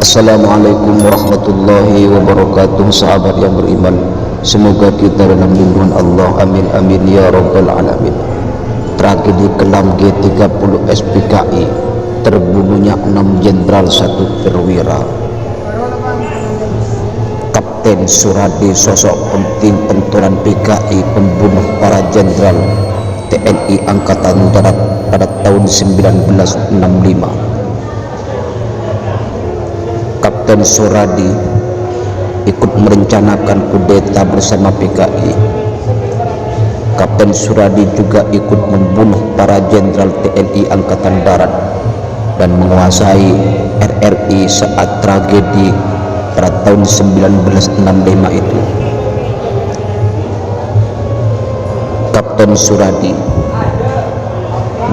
Assalamualaikum warahmatullahi wabarakatuh. Sahabat yang beriman, semoga kita dalam lindungan Allah, amin amin ya rabbal alamin. Tragedi kelam G30 SPKI, terbunuhnya 6 jenderal 1 perwira. Kapten Suradi, sosok penting pentolan PKI, pembunuh para jenderal TNI Angkatan Darat pada tahun 1965. Kapten Suradi ikut merencanakan kudeta bersama PKI. Kapten Suradi juga ikut membunuh para jenderal TNI Angkatan Darat dan menguasai RRI saat tragedi pada tahun 1965 itu. Kapten Suradi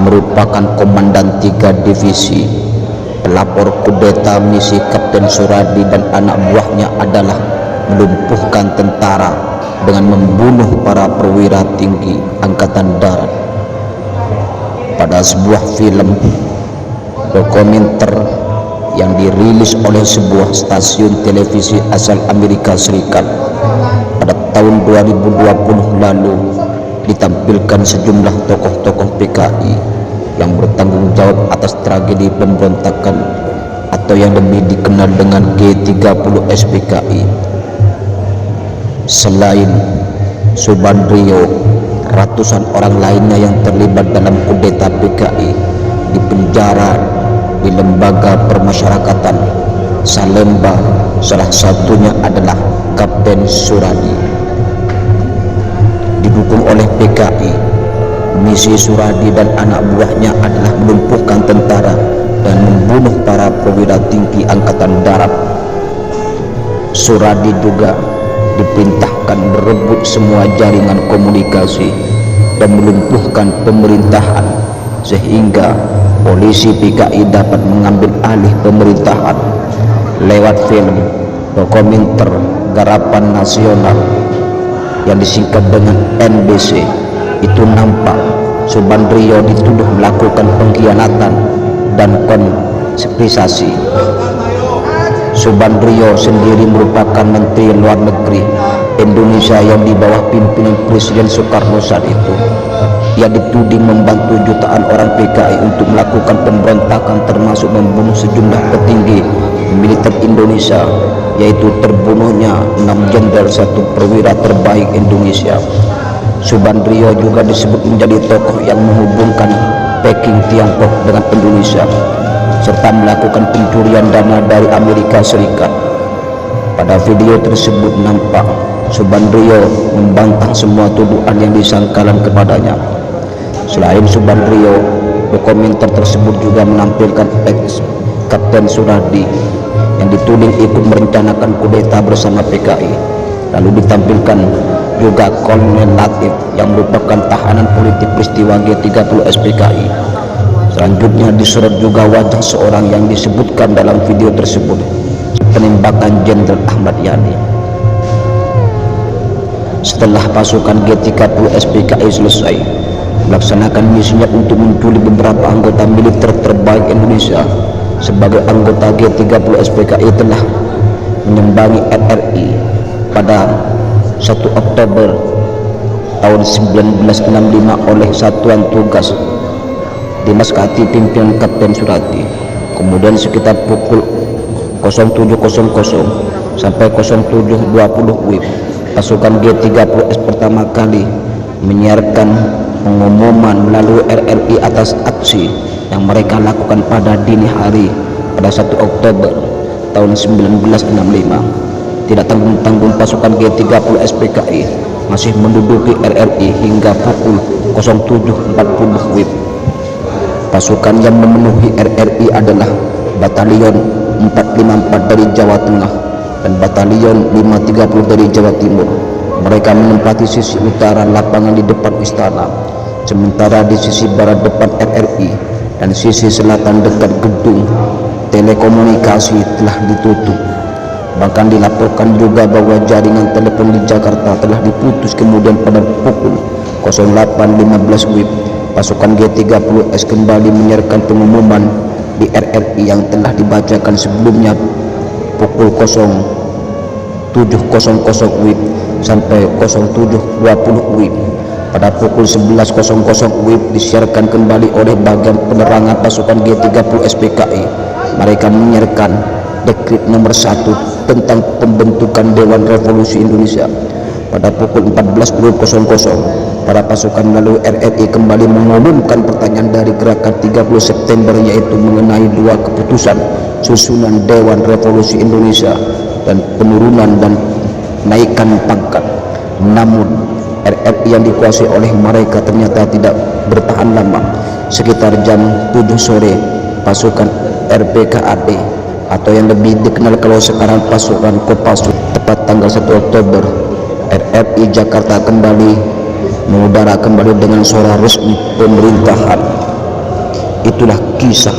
merupakan komandan 3 divisi. Pelapor kudeta misi Kapten Suradi dan anak buahnya adalah melumpuhkan tentara dengan membunuh para perwira tinggi Angkatan Darat. Pada sebuah film dokumenter yang dirilis oleh sebuah stasiun televisi asal Amerika Serikat pada tahun 2020 lalu, ditampilkan sejumlah tokoh-tokoh PKI yang bertanggung jawab atas tragedi pemberontakan atau yang lebih dikenal dengan G30 SPKI. Selain Subandrio, ratusan orang lainnya yang terlibat dalam kudeta PKI dipenjara di lembaga permasyarakatan Salemba. Salah satunya adalah Kapten Suradi. Didukung oleh PKI, misi Suradi dan anak buahnya adalah melumpuhkan tentara dan membunuh para perwira tinggi Angkatan Darat. Suradi juga diperintahkan merebut semua jaringan komunikasi dan melumpuhkan pemerintahan, sehingga polisi PKI dapat mengambil alih pemerintahan. Lewat film dokumenter garapan nasional yang disingkat dengan NBC, itu nampak Subandrio dituduh melakukan pengkhianatan dan konspirasi. Subandrio sendiri merupakan Menteri Luar Negeri Indonesia yang di bawah pimpinan Presiden Soekarno saat itu. Ia dituding membantu jutaan orang PKI untuk melakukan pemberontakan, termasuk membunuh sejumlah petinggi militer Indonesia, yaitu terbunuhnya 6 jenderal 1 perwira terbaik Indonesia. Subandrio juga disebut menjadi tokoh yang menghubungkan Peking Tiongkok dengan Indonesia, serta melakukan pencurian dana dari Amerika Serikat. Pada video tersebut nampak Subandrio membantah semua tuduhan yang disangkakan kepadanya. Selain Subandrio, dokumenter tersebut juga menampilkan ex Kapten Suradi yang dituding ikut merencanakan kudeta bersama PKI. Lalu ditampilkan juga Kolonel Latif yang merupakan tahanan politik peristiwa G30 SPKI. Selanjutnya disorot juga wajah seorang yang disebutkan dalam video tersebut, penembakan Jenderal Ahmad Yani. Setelah pasukan G30 SPKI selesai melaksanakan misinya untuk menculik beberapa anggota militer terbaik Indonesia, sebagai anggota G30 SPKI telah menyambangi RRI pada 1 Oktober tahun 1965 oleh Satuan Tugas Dimaskati pimpinan Kapten Suradi. Kemudian sekitar pukul 07.00 sampai 07.20 WIB, pasukan G30S pertama kali menyiarkan pengumuman melalui RRI atas aksi yang mereka lakukan pada dini hari pada 1 Oktober tahun 1965. Tidak tanggung-tanggung pasukan G30 SPKI masih menduduki RRI hingga pukul 07.40 WIB. Pasukan yang memenuhi RRI adalah Batalion 454 dari Jawa Tengah dan Batalion 530 dari Jawa Timur. Mereka menempati sisi utara lapangan di depan istana, sementara di sisi barat depan RRI dan sisi selatan dekat gedung telekomunikasi telah ditutup. Bahkan dilaporkan juga bahwa jaringan telepon di Jakarta telah diputus. Kemudian pada pukul 08.15 WIB, pasukan G30S kembali menyiarkan pengumuman di RRI yang telah dibacakan sebelumnya pukul 07.00 WIB sampai 07.20 WIB. Pada pukul 11.00 WIB disiarkan kembali oleh bagian penerangan pasukan G30 SPKI. Mereka menyiarkan dekret nomor 1 tentang pembentukan Dewan Revolusi Indonesia. Pada pukul 14.00 para pasukan melalui RRI kembali mengumumkan pertanyaan dari gerakan 30 September, yaitu mengenai 2 keputusan susunan Dewan Revolusi Indonesia dan penurunan dan naikkan pangkat. Namun RRI yang dikuasai oleh mereka ternyata tidak bertahan lama. Sekitar jam 7 sore pasukan RPKAD atau yang lebih dikenal kalau sekarang pasukan Kopassus, tepat tanggal 1 Oktober RRI Jakarta kembali mengudara kembali dengan suara resmi pemerintahan. Itulah kisah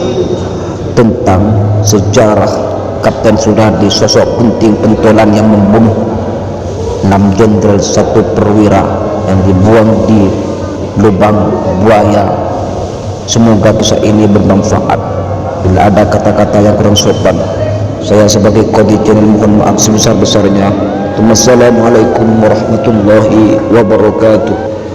tentang sejarah Kapten Sudardi, sosok penting pentolan yang membunuh 6 jenderal 1 perwira yang dibuang di lubang buaya. Semoga kisah ini bermanfaat. Bila ada kata-kata yang kurang sopan, saya sebagai kodi channel mohon maaf sebesar-besarnya. Wassalamualaikum warahmatullahi wabarakatuh.